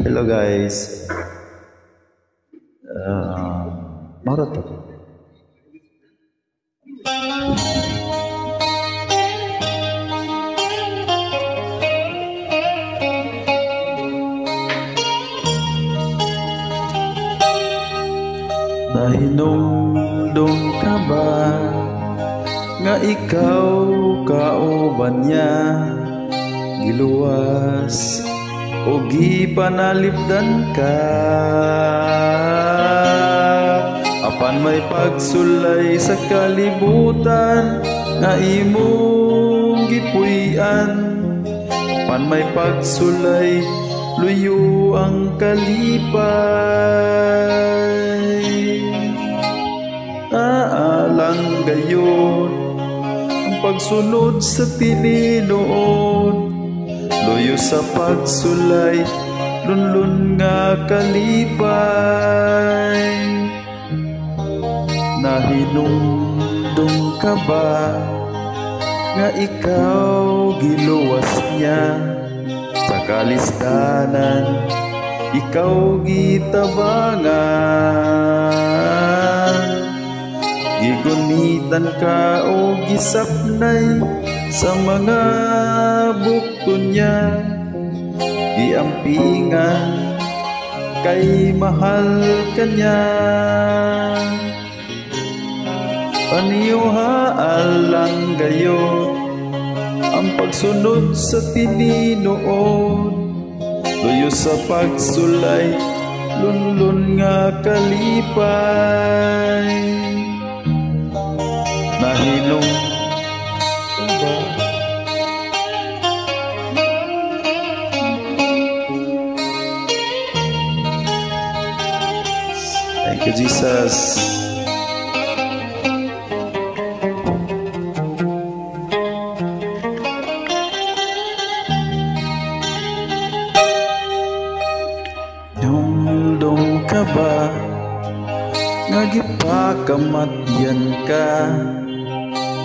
Hello guys. Marathon. Nahinumdum ka ba nga ikaw kauban niya, giluwas o gipanalipdan ka, apan may pagsulay sa kalibutan nga imong gipuy-an, apan may pagsulay luyo ang kalipay. Naalang gayon ang pagsunod sa Piliinoon, luyo sa pagsulay lunlun nga kalipay. Nahinumdum ka ba nga ikaw giluwas niya, sa kalistanan ikaw gitabangan, gigunitan ka o gisapnay sa mga bukto niya, giampingan kay mahal ka niya. Paniuhaan gayon ang pagsunod sa Piliinoon, luyo sa pagsulay lunlun nga kalipay. Nahinumdum ba? Thank you, Jesus. Dumdum ka ba nga gipakamatyan ka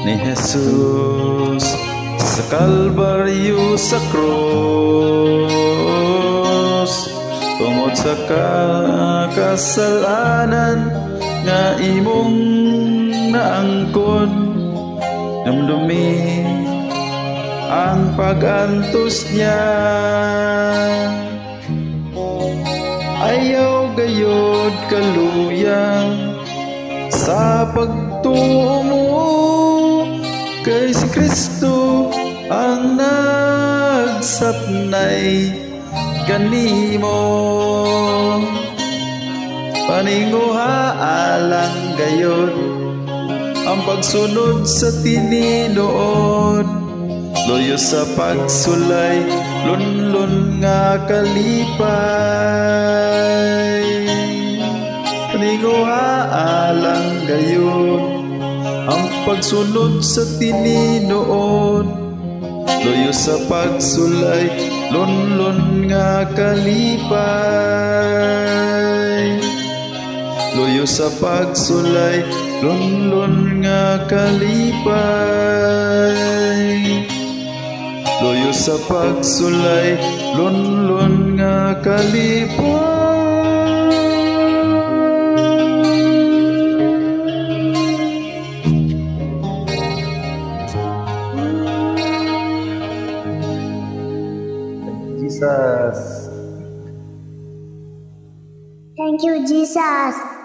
ni Jesus sa Kalbaryo sa krus, tungod sa kasalanan nga imong naangkon, dumdumi ang pag-antos niya. Ayaw gayod kaluya sa pagtuo mo kay si Kristo ang nagsapnay kanimo. Paninguhaalang gayod ang pagsunod sa Piliinoon, luyo sa pagsulay lunlun nga kalipay. Paninguhaalang gayon ang pagsunod sa Piliinoon, luyo sa pagsulay lunlun nga kalipay. Luyo sa pagsulay lunlun nga kalipay. Luyo sa pagsulay lunlun nga kalipay. Jesus. Thank you, Jesus.